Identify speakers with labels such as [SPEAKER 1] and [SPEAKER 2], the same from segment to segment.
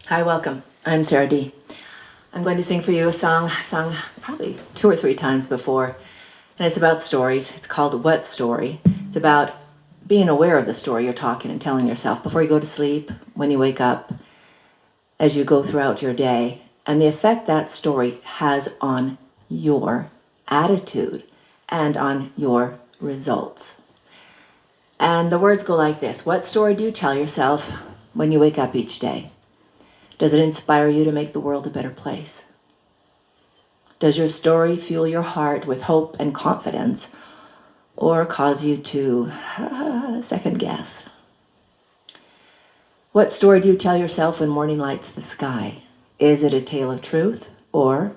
[SPEAKER 1] Hi, welcome. I'm Sarah D. I'm going to sing for you a song I've sung probably 2 or 3 times before, and it's about stories. It's called What Story? It's about being aware of the story you're talking and telling yourself before you go to sleep, when you wake up, as you go throughout your day, and the effect that story has on your attitude and on your results. And the words go like this: what story do you tell yourself when you wake up each day? Does it inspire you to make the world a better place? Does your story fuel your heart with hope and confidence, or cause you to second guess? What story do you tell yourself when morning lights the sky? Is it a tale of truth or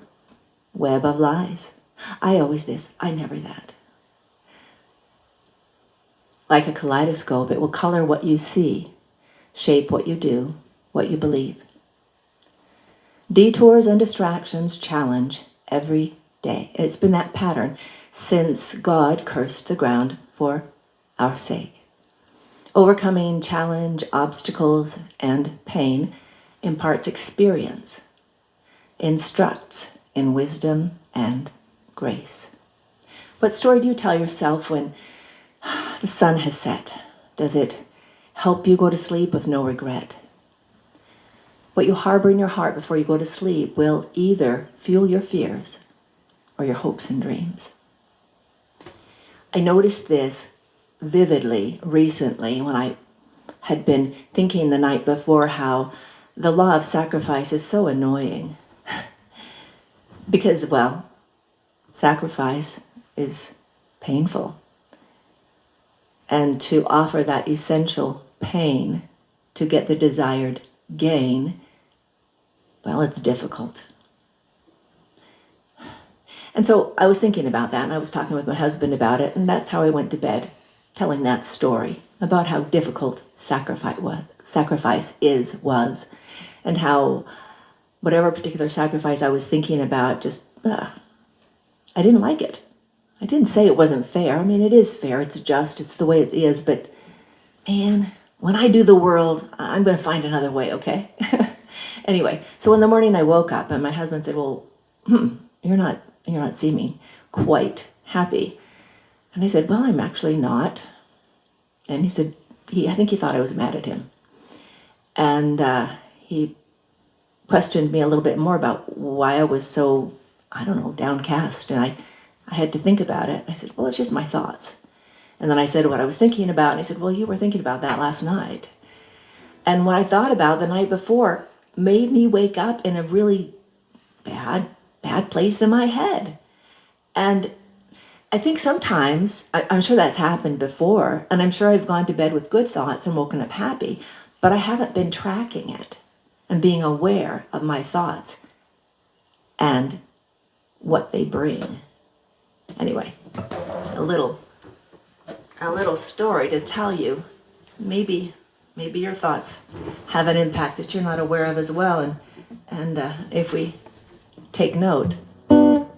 [SPEAKER 1] web of lies? I always this, I never that. Like a kaleidoscope, it will color what you see, shape what you do, what you believe. Detours and distractions challenge every day. It's been that pattern since God cursed the ground for our sake. Overcoming challenge, obstacles, and pain imparts experience, instructs in wisdom and grace. What story do you tell yourself when the sun has set? Does it help you go to sleep with no regret? What you harbor in your heart before you go to sleep will either fuel your fears or your hopes and dreams. I noticed this vividly recently when I had been thinking the night before how the law of sacrifice is so annoying. Because, well, sacrifice is painful. And to offer that essential pain to get the desired gain, well, it's difficult. And so I was thinking about that, and I was talking with my husband about it, and that's how I went to bed, telling that story about how difficult sacrifice was, and how whatever particular sacrifice I was thinking about, I didn't like it. I didn't say it wasn't fair. I mean, it is fair, it's just, it's the way it is, but man, when I do the world, I'm going to find another way, okay? Anyway, so in the morning I woke up and my husband said, well, you're not seeming quite happy. And I said, well, I'm actually not. And he said, I think he thought I was mad at him. And he questioned me a little bit more about why I was so, downcast. And I had to think about it. I said, well, it's just my thoughts. And then I said what I was thinking about, and he said, well, you were thinking about that last night. And what I thought about the night before made me wake up in a really bad place in my head. And I think sometimes, I'm sure that's happened before, and I'm sure I've gone to bed with good thoughts and woken up happy, but I haven't been tracking it and being aware of my thoughts and what they bring. Anyway, a little story to tell you. Maybe your thoughts have an impact that you're not aware of as well, and if we take note,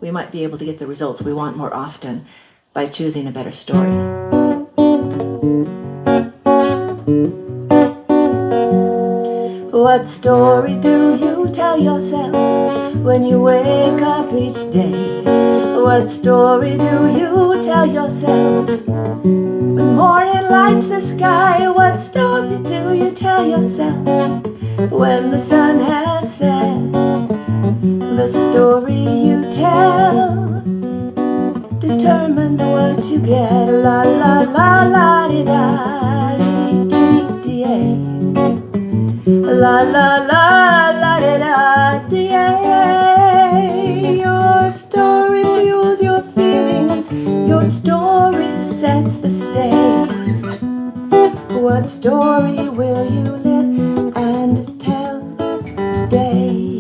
[SPEAKER 1] we might be able to get the results we want more often by choosing a better story. What story do you tell yourself when you wake up each day? What story do you tell yourself when morning lights the sky? What story do you tell yourself when the sun has set? The story you tell determines what you get. La la la la di da di di di. La la la la di da di. Your story fuels your feelings. Your story sets the stage. What story will you live and tell today?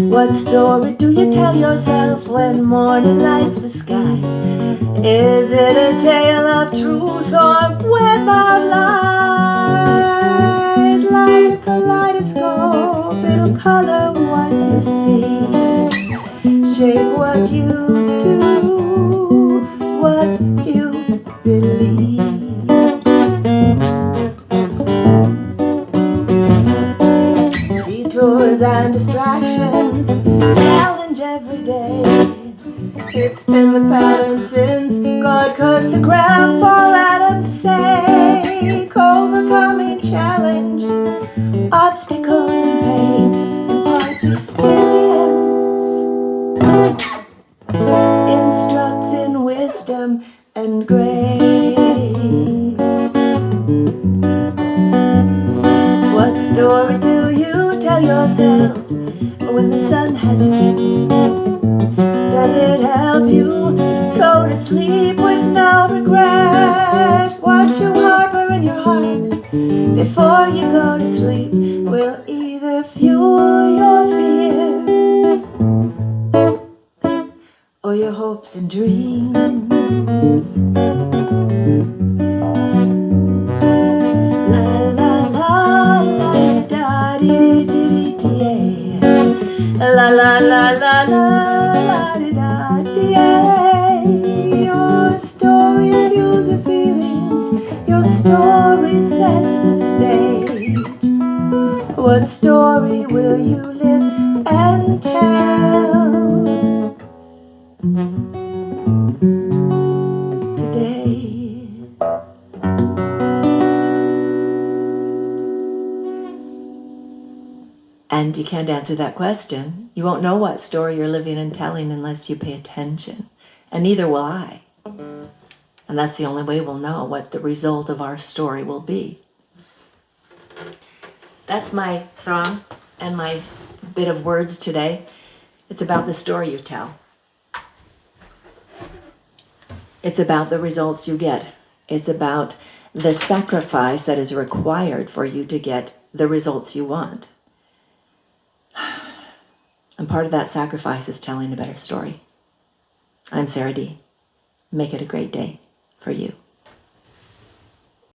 [SPEAKER 1] What story do you tell yourself when morning lights the sky? Is it a tale of truth or web of lies? Like a kaleidoscope, it'll color what you see, shape what you do, what you believe. and distractions, challenge every day. It's been the pattern since God cursed the ground for Adam's sake. Overcoming challenge, obstacles and pain imparts experience, instructs in wisdom and grace. What story do you tell yourself when the sun has set? Does it help you go to sleep with no regret? What you harbor in your heart before you go to sleep will either fuel your fears or your hopes and dreams. La la la la da dee dee dee dee. La la la la la la da dee. Your story fuels your feelings. Your story sets the stage. What story will you live and tell today? And you can't answer that question. You won't know what story you're living and telling unless you pay attention. And neither will I. And that's the only way we'll know what the result of our story will be. That's my song and my bit of words today. It's about the story you tell. It's about the results you get. It's about the sacrifice that is required for you to get the results you want. And part of that sacrifice is telling a better story. I'm Sarah D. Make it a great day for you.